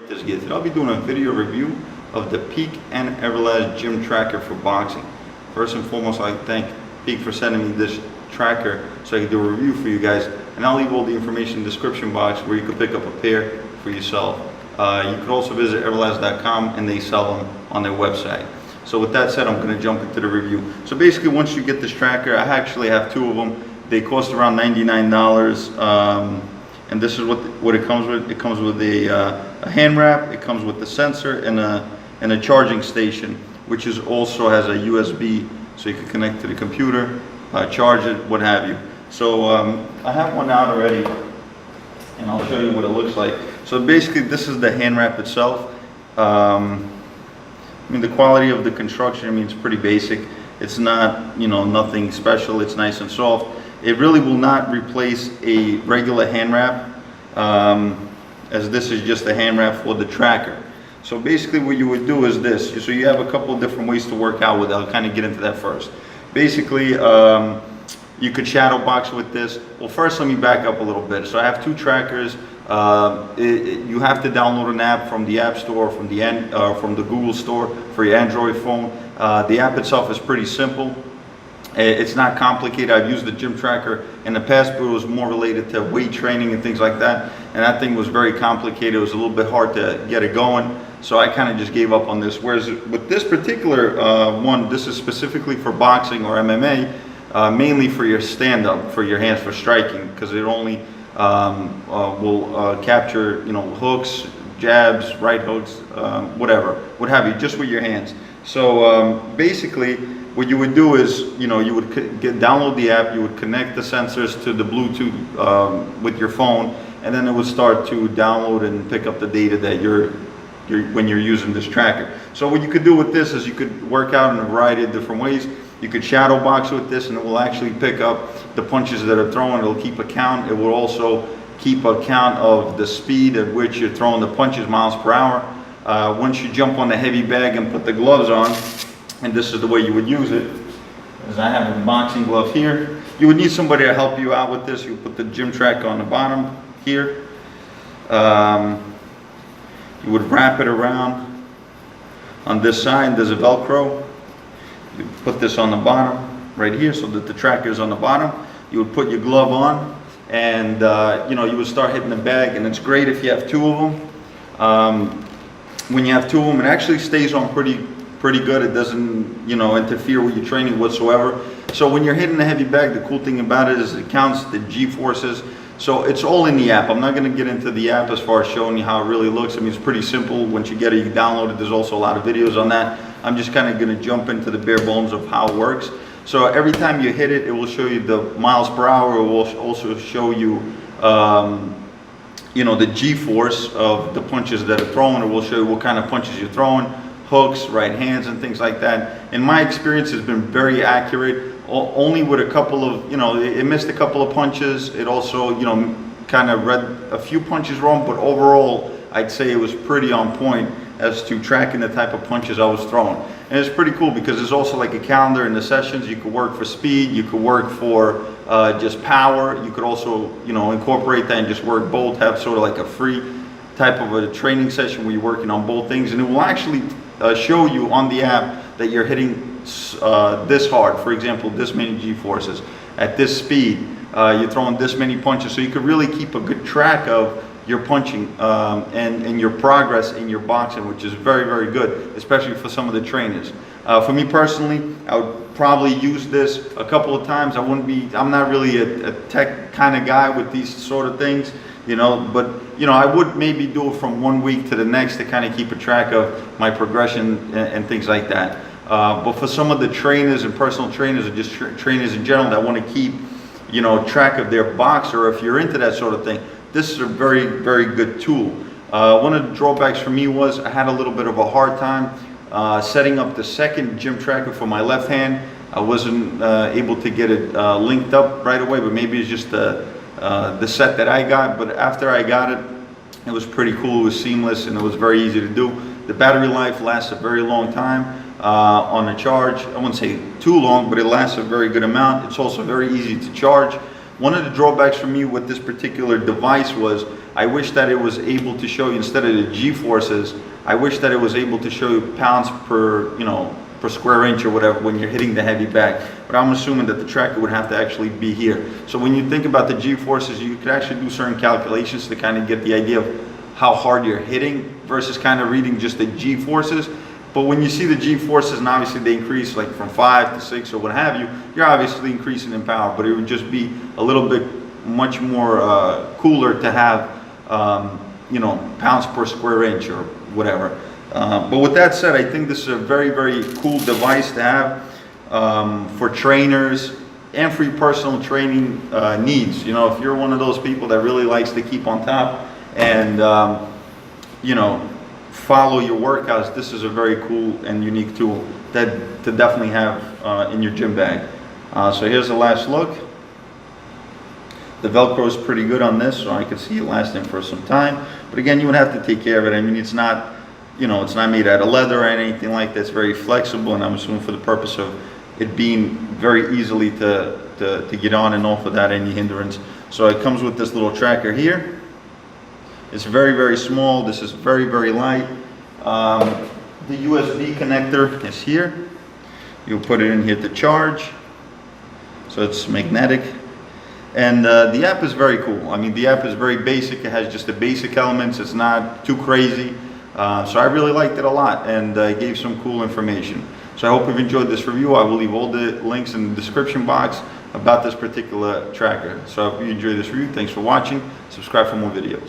RATETHISGEAR. Today I'll be doing a video review of the PIQ and Everlast gym tracker for boxing. First and foremost, I'd like to thank PIQ for sending me this tracker so I can do a review for you guys. And I'll leave all the information in the description box where you can pick up a pair for yourself. You could also visit Everlast.com and they sell them on their website. So with that said, I'm going to jump into the review. So basically, once you get this tracker, I actually have two of them. They cost around $99. And this is what it comes with. It comes with a hand wrap. It comes with the sensor and a charging station, which also has a USB, so you can connect to the computer, charge it, what have you. So I have one out already, and I'll show you what it looks like. So basically, this is the hand wrap itself. I mean, the quality of the construction, I mean, it's pretty basic. It's not, nothing special. It's nice and soft. It really will not replace a regular hand wrap, as this is just a hand wrap for the tracker. So basically what you would do is this. So you have a couple of different ways to work out with it. I'll kind of get into that first. Basically, you could shadow box with this. Well, first let me back up a little bit. So I have two trackers. You have to download an app from the App Store, from the Google Store for your Android phone. The app itself is pretty simple. It's not complicated. I've used the gym tracker in the past, but it was more related to weight training and things like that. And that thing was very complicated. It was a little bit hard to get it going. So I kind of just gave up on this. Whereas with this particular one, this is specifically for boxing or MMA, mainly for your stand-up, for your hands for striking, because it only will capture, hooks, jabs, right hooks, what have you, just with your hands. So basically, what you would do is, you would download the app, you would connect the sensors to the Bluetooth with your phone, and then it would start to download and pick up the data that when you're using this tracker. So what you could do with this is you could work out in a variety of different ways. You could shadow box with this, and it will actually pick up the punches that are thrown. It'll keep a count. It will also keep a count of the speed at which you're throwing the punches, miles per hour. Once you jump on the heavy bag and put the gloves on, and this is the way you would use it, as I have a boxing glove here. You would need somebody to help you out with this. You put the gym tracker on the bottom here. You would wrap it around on this side. There's a Velcro. You put this on the bottom right here so that the tracker is on the bottom. You would put your glove on, and you would start hitting the bag. And it's great if you have two of them. When you have two of them, it actually stays on pretty good. It doesn't, interfere with your training whatsoever. So when you're hitting the heavy bag, the cool thing about it is it counts the G-forces. So it's all in the app. I'm not going to get into the app as far as showing you how it really looks. I mean, it's pretty simple. Once you get it, you can download it. There's also a lot of videos on that. I'm just kind of going to jump into the bare bones of how it works. So every time you hit it, it will show you the miles per hour. It will also show you, the G-force of the punches that are thrown. It will show you what kind of punches you're throwing, hooks, right hands, and things like that. In my experience, it's been very accurate. Only with a couple of, it missed a couple of punches. It also, kind of read a few punches wrong, but overall, I'd say it was pretty on point as to tracking the type of punches I was throwing. And it's pretty cool because there's also like a calendar in the sessions. You could work for speed, you could work for just power. You could also, incorporate that and just work both, have sort of like a free type of a training session where you're working on both things. And it will actually show you on the app that you're hitting this hard, for example, this many G-forces, at this speed, you're throwing this many punches. So you could really keep a good track of your punching and your progress in your boxing, which is very, very good, especially for some of the trainers. For me personally, I would probably use this a couple of times. I'm not really a tech kind of guy with these sort of things, but I would maybe do it from 1 week to the next to kind of keep a track of my progression and things like that. But for some of the trainers and personal trainers, or just trainers in general that want to keep, track of their boxer, if you're into that sort of thing, this is a very, very good tool. One of the drawbacks for me was I had a little bit of a hard time setting up the second gym tracker for my left hand. I wasn't able to get it linked up right away, but maybe it's just the set that I got. But after I got it, it was pretty cool. It was seamless and it was very easy to do. The battery life lasts a very long time on a charge. I wouldn't say too long, but it lasts a very good amount. It's also very easy to charge. One of the drawbacks for me with this particular device was I wish that it was able to show you, instead of the G-forces, I wish that it was able to show you pounds per, per square inch or whatever when you're hitting the heavy bag. But I'm assuming that the tracker would have to actually be here. So when you think about the G-forces, you could actually do certain calculations to kind of get the idea of how hard you're hitting versus kind of reading just the G-forces. But when you see the G-forces, and obviously they increase like from 5 to 6 or what have you, you're obviously increasing in power, but it would just be a little bit much more cooler to have, pounds per square inch or whatever. But with that said, I think this is a very, very cool device to have for trainers and for your personal training needs. If you're one of those people that really likes to keep on top and, follow your workouts, this is a very cool and unique tool to definitely have in your gym bag. So here's the last look. The Velcro is pretty good on this, so I could see it lasting for some time. But again, you would have to take care of it. I mean, it's not, it's not made out of leather or anything like that. It's very flexible, and I'm assuming for the purpose of it being very easily to get on and off without any hindrance. So it comes with this little tracker here. It's very, very small. This is very, very light. The USB connector is here. You'll put it in here to charge. So it's magnetic. And the app is very cool. I mean, the app is very basic. It has just the basic elements. It's not too crazy. So I really liked it a lot, and gave some cool information. So I hope you've enjoyed this review. I will leave all the links in the description box about this particular tracker. So I hope you enjoyed this review. Thanks for watching. Subscribe for more videos.